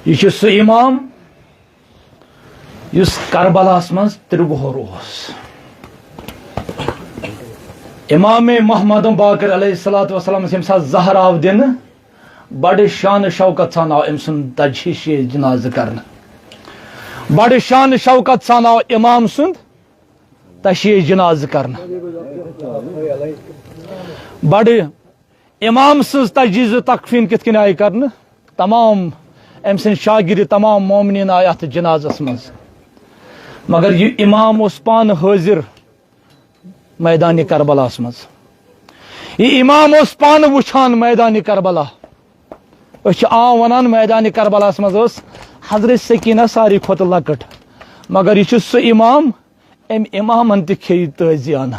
یہ سہ امام اس کربلاس من 30 وُہُر امام محمد باقر علیہ الصلوۃ والسلام یم سات زہر آو دن بڑے شان شوکت سان آو ام سن تجہیش جنازہ کرنا بڑے شان شوکت سان آو امام سند تشییع جنازہ کرنا بڑے امام سن تجہیز تکفین کت کن آئی کرنا تمام ام سن شاگرد تمام مومنین آئے ات جنازس مز مگر یہ امام اس پان حاضر میدان کربلاس مز یہ امام اس پان وچھان میدان کربلا عام ونان میدان کربلاس مز حضرت سکینہ ساری کھت لکٹ مگر یہ سہ امام ام امامن تہ کھیہ تازیانہ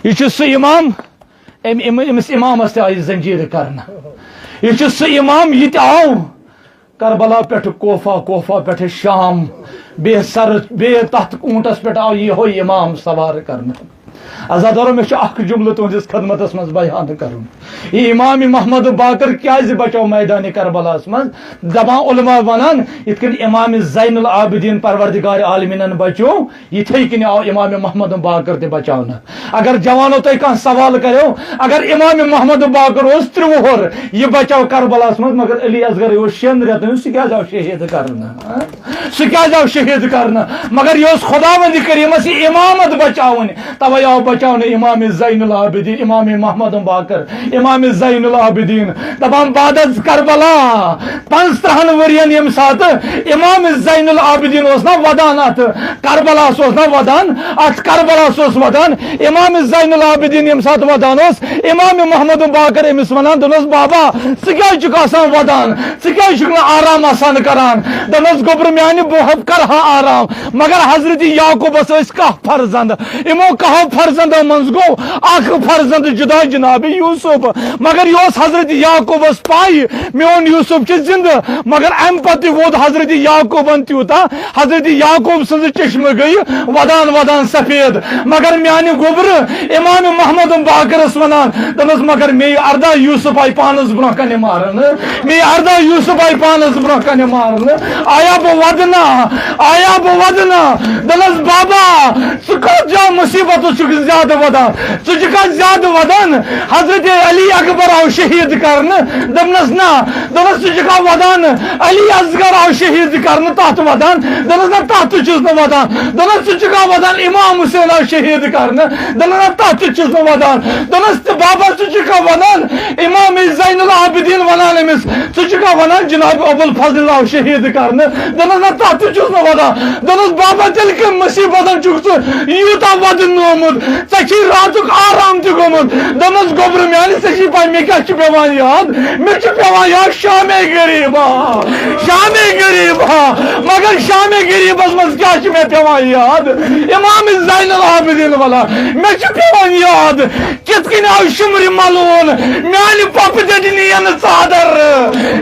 یہ سہ امام امس امامس تہ آئی زنجیر کرنا یہ سہ امام یہ آو کربلا پہ کوفہ پہ شام بے تحت اونٹس پہ آو یہ امام سوار کرنا عزادارو میں اخ جملہ تہندس خدمتس مز بیان کرن یہ امام محمد باقر کیازِ بچو میدان کربلاس مز دپان علماء ونان یت کن امام زین العابدین پروردگار عالمین بچو یتھے کن آو امام محمد باقر تہ بچاونا اگر جوانو تہ کان سوال کرو اگر امام محمد باقر اوس 30 وُہُر یہ بچاو کربلاس مز مگر علی اصغر اوس 6 رٮ۪تن سہ کیازِ آو شہید کرنا سہ کیازِ آو شہید کرنا مگر یہ اوس خداوند کریمس یہ امامت بچاون توے آو بچاؤن امام زین العابدین امام محمد باقر امام زین العابدین دپان بعد از کربلا 15 ورین یم سات امام زین العابدین اوس نا ودان ات کربلاس اوس نا ودان ات کربلاس اوس ودان امام زین العابدین یم سات ودان اوس امام محمد باقر امس ونان دنس بابا ژٕ کیازِ چھُکھ آسان ودان ژٕ کیازِ چھُکھ نہٕ آرام آسان کران دنس گوبر میانہِ بہٕ کرہا آرام مگر حضرت یعقوبس ٲسۍ 10 فرزند یمو 10 فرزندو منز گو اخ فرزند جدا جناب یوسف مگر یہ حضرت یعقوبس پائی میون یوسف چھ زندہ مگر ام پتہ ووت حضرت یعقوبن تیوتا حضرت یعقوب سن چشم گئی ودان ودان سفید مگر میانہ گوبر امام محمد باقرس ونان دنس مگر مے اردہ یوسف آئی پانس برہ کن مارن مے اردہ یوسف آئی پانس برہ کن مارن آیا بہ ودنا دنس بابا ژٕ جا مصیبت زیادہ ودان ژٕ زیادہ ودان حضرت علی اکبر آو شہید کرنا دپنس نا دپنس ژٕ ودان علی اصغر آو شہید کرنا تحت ودان دپنس نا تحت چھُس نہٕ ودان دپنس ژٕ ودان امام حسین آو شہید کرنا دپنس نا تحت چھُس نہٕ ودان دپنس بابا ژٕ ودان امام زین العابدین ونان امس ژٕ ونان جناب ابو الفضل آو شہید کرنا دپنس نا تحت چھُس نہٕ ودان دپنس بابا تیٚلہِ کٔمۍ مصیبتن چھُکھ ژٕ یوٗتاہ ودنومُت ژےٚ راتُک آرام تہِ گوٚمُت دپنس گوبر میانہِ ژےٚ چھِ پاے مےٚ کیٛاہ چھُ پیوان یاد مےٚ چھُ پیوان یاد شامے غریبا مگر شامے غریبس منٛز کیٛاہ چھُ مےٚ پیوان یاد امام زین العابدین ولا مےٚ چھُ پیوان یاد کِتھ کٔنۍ آو شُمرِ ملوٗن میانہِ پۄپہٕ دِتۍ نِیَن ژادر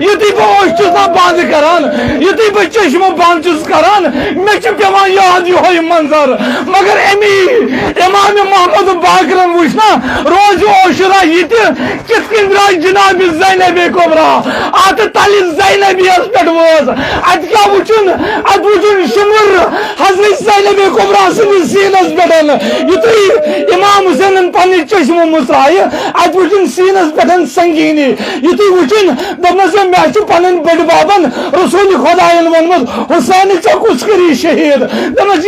یُتھُے بہٕ اوٚش چھُس نا بنٛد کران یُتھُے بہٕ چشمہٕ بنٛد چھُس کران مےٚ چھُ پیوان یاد یِہوے منظر مگر امام محمد باقرن وچھ نا روز عاشورہ یہ کت کن درائے جناب زینب کبرا ات تل زینبیس پہ وز ات کیا وچن شمر حضرت زینب کبرا سن سینس پہ یتھی امام حسین پنہ چشمہ مصرائے ات وچن سینس پہ سنگینی یتھی وچن دپنس مے پن بڑ بابن رسول خدائن ونمت حسین ژےٚ کُس کری شہید دپنس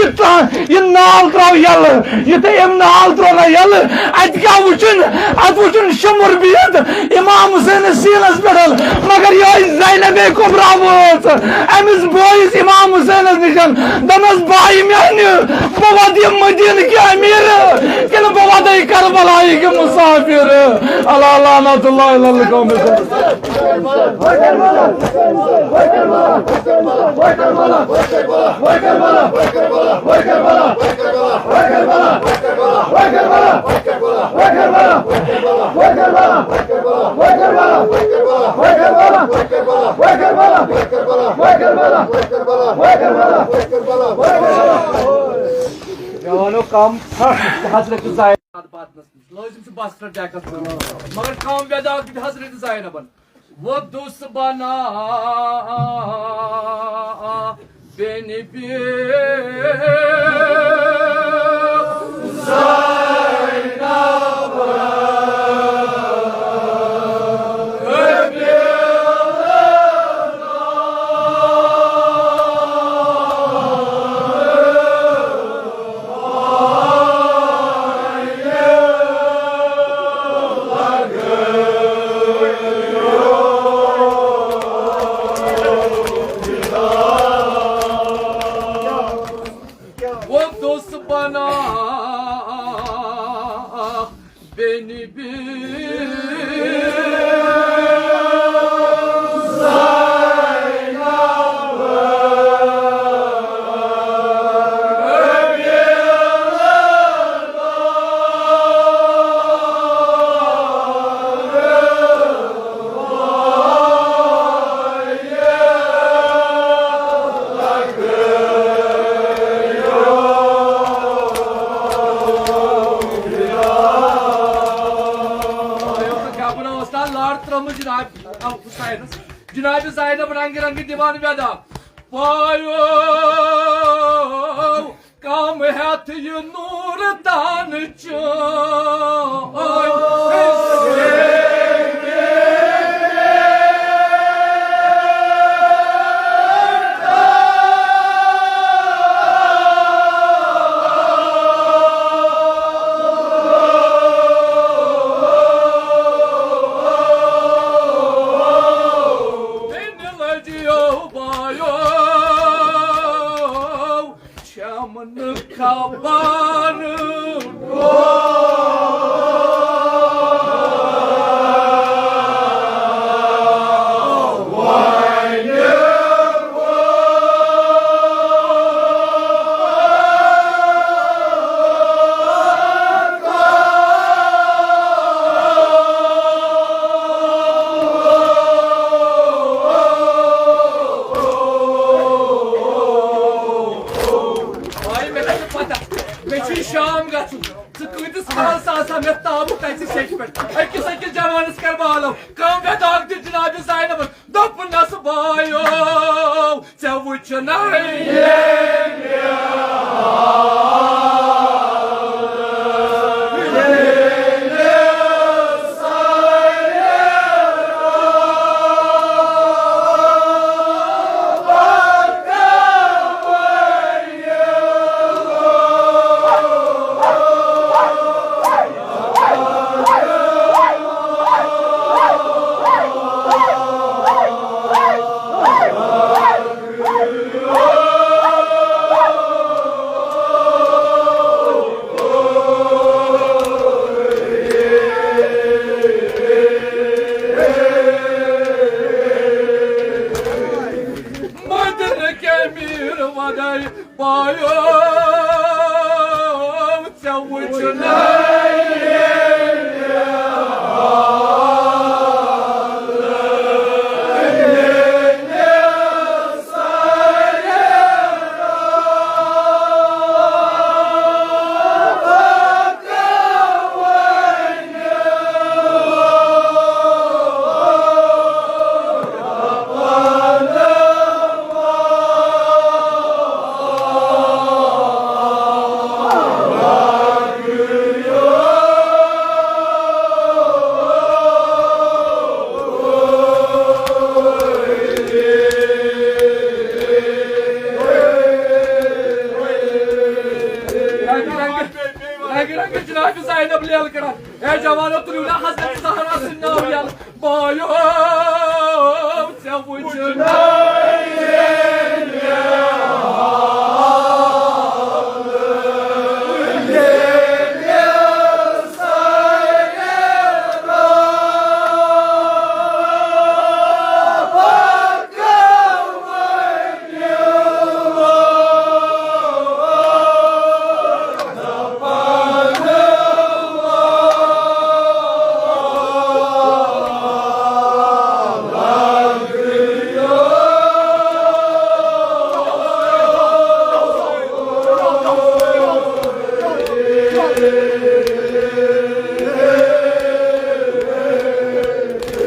یہ نال تراو یل یتھے ام نال ترونا یل ات کیا وچن شمر بہت امام حسین سینس پہ مگر یہ زینب کبرا وٲژ امس بٲیس امام حسینس نشن دپنس بائی میانہ بہ ود یہ مدینہ کہ امیر کن بہ ودے کربلائی کہ مسافر اللہ لعنت اللہ علی القوم کم حضرت لازم بس مگر کم ودا حضرت زینبن ودس بنا O dost bana beni Cenab-ı Zaynab rangi rangi divan veda. Vayo kam hayatı nurdan çay. Şam kaçın. Sıkıydı sağ samet tabuk taksi çekmek. Herkes cavanız karbalım. Kan ve dağıktı Cenab-ı Zaynab'ın. Dopun nasıl bayo. Sevuçuna Cenab-ı Zaynab liyal kıran. Cavan oturuyorlar Hazreti Zahra'sın naviyal. Bayım sevucuna.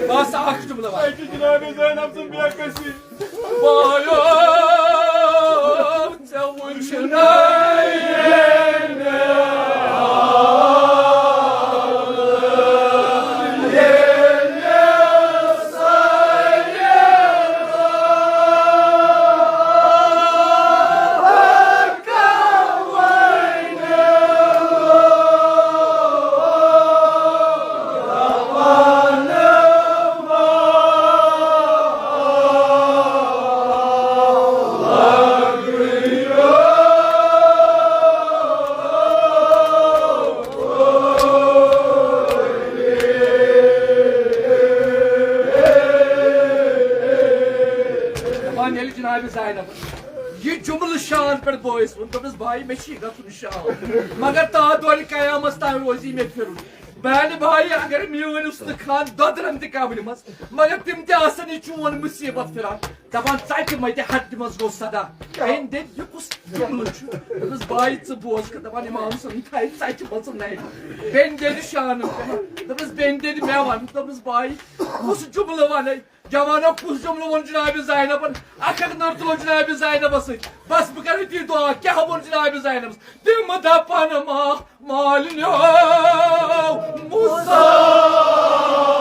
Nasıl aktı bu da var? Cenab-ı Zeynep'sin bir yakası. Bayım Dapan yeli Cenab-ı Zeynep. Ye cumhurlu şan per boys. Untobuz bayi meşi gatun şan. Magar ta doli kayamastan rozi mekfirun. Ben bayi agar miyun usta khan dadran te kabilimaz. Magar timte asan içun musibat filan. Dapan saytı mayte haddimiz gosada. Ben de yukus cumhurlu. Biz bayi tı boz ka dapan imamsın tay saytı basın ney. Ben dedi şanım. Biz ben dedi mevan. Biz bayi kus cumhurlu var ney. Cavana kus cumhurlu var Cenab-ı Zeynep'in. Akak nırtılı Cenab-ı Zeynep'in. Bas bu kadar bir dua ki habur Cenab-ı Zeynep'in. Dim da panama malino Musa.